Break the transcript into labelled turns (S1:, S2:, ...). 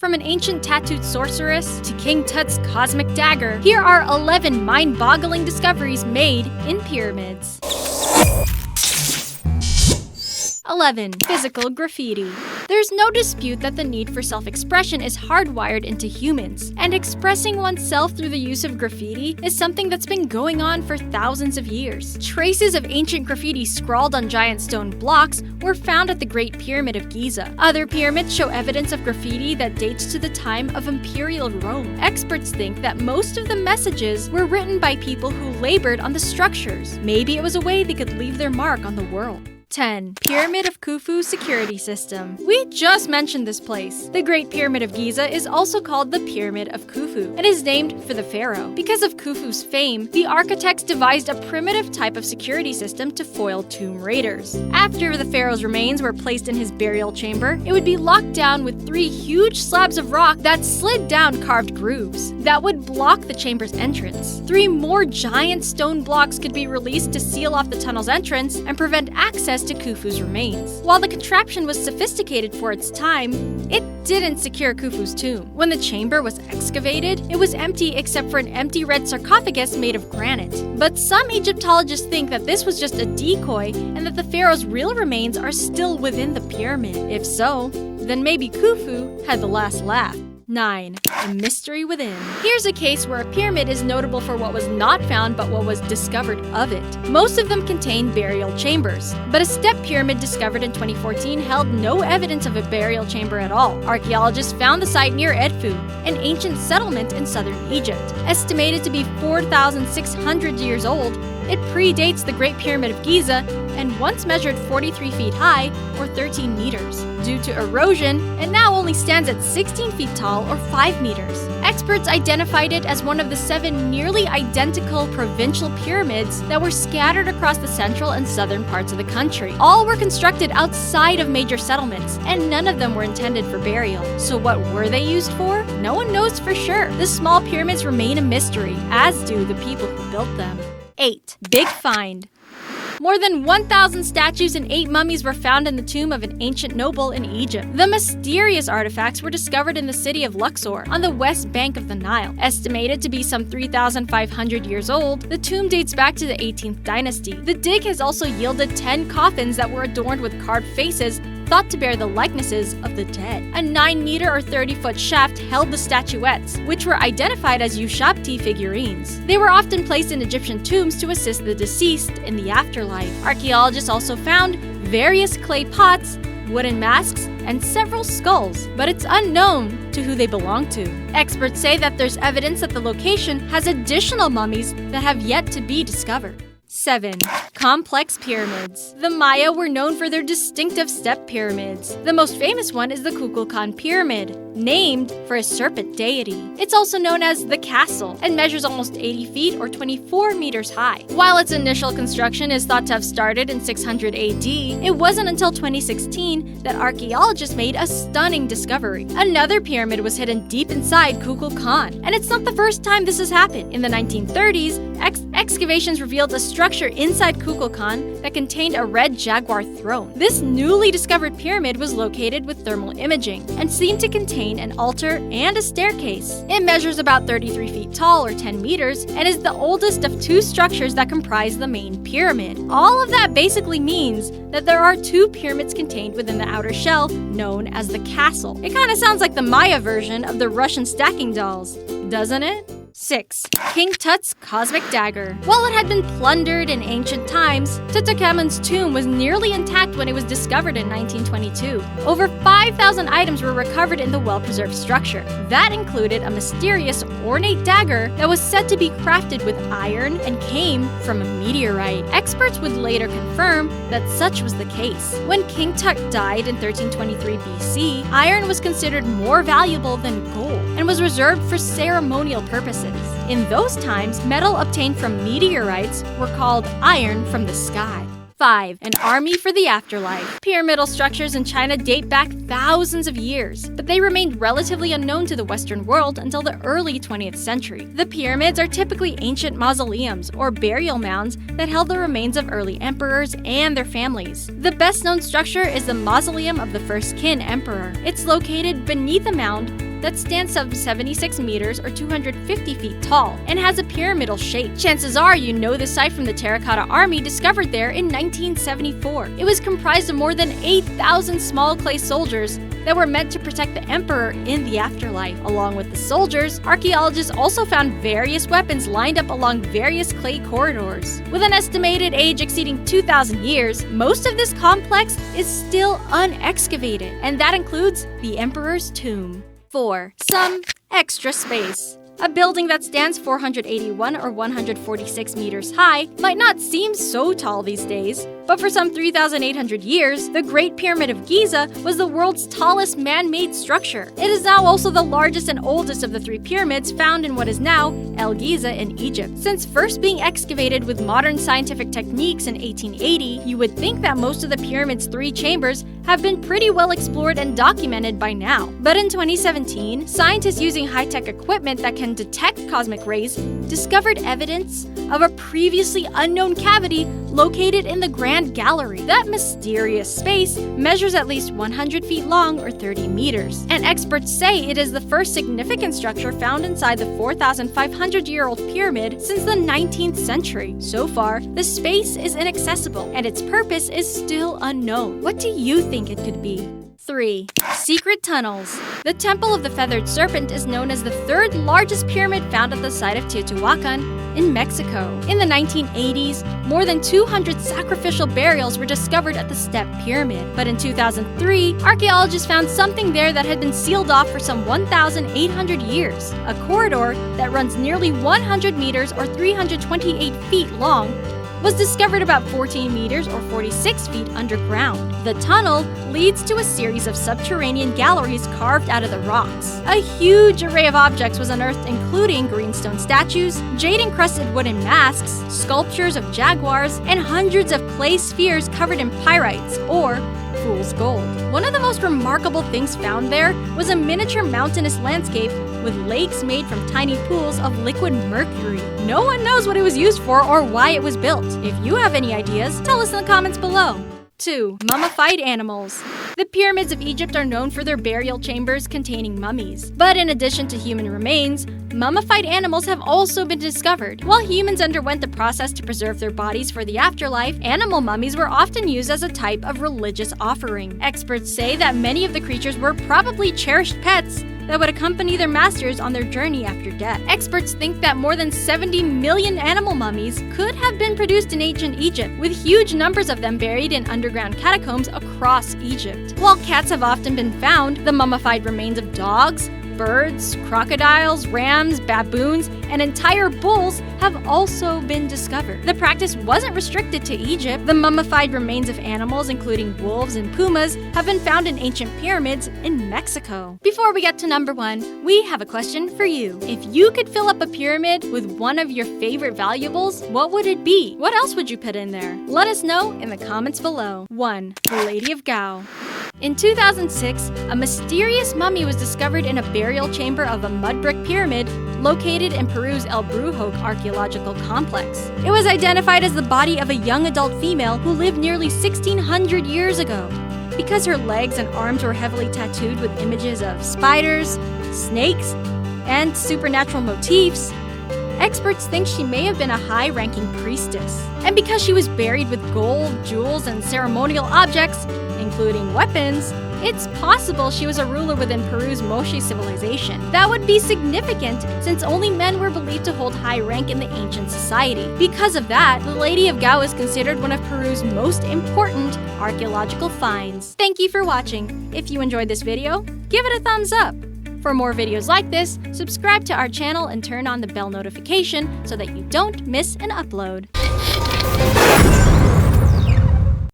S1: From an ancient tattooed sorceress to King Tut's cosmic dagger, here are 11 mind-boggling discoveries made in pyramids. 11. Physical graffiti. There's no dispute that the need for self-expression is hardwired into humans, and expressing oneself through the use of graffiti is something that's been going on for thousands of years. Traces of ancient graffiti scrawled on giant stone blocks were found at the Great Pyramid of Giza. Other pyramids show evidence of graffiti that dates to the time of Imperial Rome. Experts think that most of the messages were written by people who labored on the structures. Maybe it was a way they could leave their mark on the world. 10. Pyramid of Khufu Security System. We just mentioned this place. The Great Pyramid of Giza is also called the Pyramid of Khufu and is named for the pharaoh. Because of Khufu's fame, the architects devised a primitive type of security system to foil tomb raiders. After the pharaoh's remains were placed in his burial chamber, it would be locked down with 3 huge slabs of rock that slid down carved grooves that would block the chamber's entrance. 3 more giant stone blocks could be released to seal off the tunnel's entrance and prevent access to Khufu's remains. While the contraption was sophisticated for its time, it didn't secure Khufu's tomb. When the chamber was excavated, it was empty except for an empty red sarcophagus made of granite. But some Egyptologists think that this was just a decoy and that the pharaoh's real remains are still within the pyramid. If so, then maybe Khufu had the last laugh. 9. The mystery within. Here's a case where a pyramid is notable for what was not found but what was discovered of it. Most of them contain burial chambers, but a step pyramid discovered in 2014 held no evidence of a burial chamber at all. Archaeologists found the site near Edfu, an ancient settlement in southern Egypt. Estimated to be 4,600 years old, it predates the Great Pyramid of Giza and once measured 43 feet high, or 13 meters. Due to erosion, it now only stands at 16 feet tall, or 5 meters. Experts identified it as one of the 7 nearly identical provincial pyramids that were scattered across the central and southern parts of the country. All were constructed outside of major settlements, and none of them were intended for burial. So what were they used for? No one knows for sure. The small pyramids remain a mystery, as do the people who built them. 8. Big find. More than 1,000 statues and 8 mummies were found in the tomb of an ancient noble in Egypt. The mysterious artifacts were discovered in the city of Luxor, on the west bank of the Nile. Estimated to be some 3,500 years old, the tomb dates back to the 18th dynasty. The dig has also yielded 10 coffins that were adorned with carved faces thought to bear the likenesses of the dead. A 9-meter or 30-foot shaft held the statuettes, which were identified as Ushabti figurines. They were often placed in Egyptian tombs to assist the deceased in the afterlife. Archaeologists also found various clay pots, wooden masks, and several skulls, but it's unknown to who they belong to. Experts say that there's evidence that the location has additional mummies that have yet to be discovered. 7. Complex pyramids. The Maya were known for their distinctive step pyramids. The most famous one is the Kukulkan Pyramid, named for a serpent deity. It's also known as the Castle and measures almost 80 feet or 24 meters high. While its initial construction is thought to have started in 600 AD, it wasn't until 2016 that archaeologists made a stunning discovery. Another pyramid was hidden deep inside Kukulkan, and it's not the first time this has happened. In the 1930s, excavations revealed a structure inside Kukulkan that contained a red jaguar throne. This newly discovered pyramid was located with thermal imaging and seemed to contain an altar and a staircase. It measures about 33 feet tall, or 10 meters, and is the oldest of 2 structures that comprise the main pyramid. All of that basically means that there are 2 pyramids contained within the outer shell, known as the castle. It kind of sounds like the Maya version of the Russian stacking dolls, doesn't it? 6. King Tut's cosmic dagger. While it had been plundered in ancient times, Tutankhamun's tomb was nearly intact when it was discovered in 1922. Over 5,000 items were recovered in the well-preserved structure. That included a mysterious ornate dagger that was said to be crafted with iron and came from a meteorite. Experts would later confirm that such was the case. When King Tut died in 1323 BC, iron was considered more valuable than gold and was reserved for ceremonial purposes. In those times, metal obtained from meteorites were called iron from the sky. 5. An army for the afterlife. Pyramidal structures in China date back thousands of years, but they remained relatively unknown to the Western world until the early 20th century. The pyramids are typically ancient mausoleums, or burial mounds, that held the remains of early emperors and their families. The best-known structure is the Mausoleum of the First Qin emperor. It's located beneath a mound that stands some 76 meters or 250 feet tall and has a pyramidal shape. Chances are you know this site from the Terracotta Army discovered there in 1974. It was comprised of more than 8,000 small clay soldiers that were meant to protect the emperor in the afterlife. Along with the soldiers, archaeologists also found various weapons lined up along various clay corridors. With an estimated age exceeding 2,000 years, most of this complex is still unexcavated, and that includes the emperor's tomb. 4. Some extra space. A building that stands 481 or 146 meters high might not seem so tall these days, but for some 3,800 years, the Great Pyramid of Giza was the world's tallest man-made structure. It is now also the largest and oldest of the 3 pyramids found in what is now El Giza in Egypt. Since first being excavated with modern scientific techniques in 1880, you would think that most of the pyramid's 3 chambers have been pretty well explored and documented by now. But in 2017, scientists using high-tech equipment that can detect cosmic rays discovered evidence of a previously unknown cavity located in the Grand Gallery. That mysterious space measures at least 100 feet long or 30 meters, and experts say it is the first significant structure found inside the 4,500-year-old pyramid since the 19th century. So far, the space is inaccessible, and its purpose is still unknown. What do you think it could be? 3. Secret tunnels. The Temple of the Feathered Serpent is known as the 3rd largest pyramid found at the site of Teotihuacan in Mexico. In the 1980s, more than 200 sacrificial burials were discovered at the Step Pyramid. But in 2003, archaeologists found something there that had been sealed off for some 1,800 years. A corridor that runs nearly 100 meters or 328 feet long was discovered about 14 meters or 46 feet underground. The tunnel leads to a series of subterranean galleries carved out of the rocks. A huge array of objects was unearthed, including greenstone statues, jade-encrusted wooden masks, sculptures of jaguars, and hundreds of clay spheres covered in pyrites, or fool's gold. One of the most remarkable things found there was a miniature mountainous landscape with lakes made from tiny pools of liquid mercury. No one knows what it was used for or why it was built. If you have any ideas, tell us in the comments below. 2. Mummified animals. The pyramids of Egypt are known for their burial chambers containing mummies. But in addition to human remains, mummified animals have also been discovered. While humans underwent the process to preserve their bodies for the afterlife, animal mummies were often used as a type of religious offering. Experts say that many of the creatures were probably cherished pets that would accompany their masters on their journey after death. Experts think that more than 70 million animal mummies could have been produced in ancient Egypt, with huge numbers of them buried in underground catacombs across Egypt. While cats have often been found, the mummified remains of dogs, birds, crocodiles, rams, baboons, and entire bulls have also been discovered. The practice wasn't restricted to Egypt. The mummified remains of animals, including wolves and pumas, have been found in ancient pyramids in Mexico. Before we get to number 1, we have a question for you. If you could fill up a pyramid with one of your favorite valuables, what would it be? What else would you put in there? Let us know in the comments below. 1. The Lady of Gao. In 2006, a mysterious mummy was discovered in a burial chamber of a mud brick pyramid located in Peru's El Brujo archaeological complex. It was identified as the body of a young adult female who lived nearly 1,600 years ago. Because her legs and arms were heavily tattooed with images of spiders, snakes, and supernatural motifs, experts think she may have been a high-ranking priestess. And because she was buried with gold, jewels, and ceremonial objects, including weapons, it's possible she was a ruler within Peru's Moche civilization. That would be significant since only men were believed to hold high rank in the ancient society. Because of that, the Lady of Gao is considered one of Peru's most important archaeological finds. Thank you for watching. If you enjoyed this video, give it a thumbs up. For more videos like this, subscribe to our channel and turn on the bell notification so that you don't miss an upload.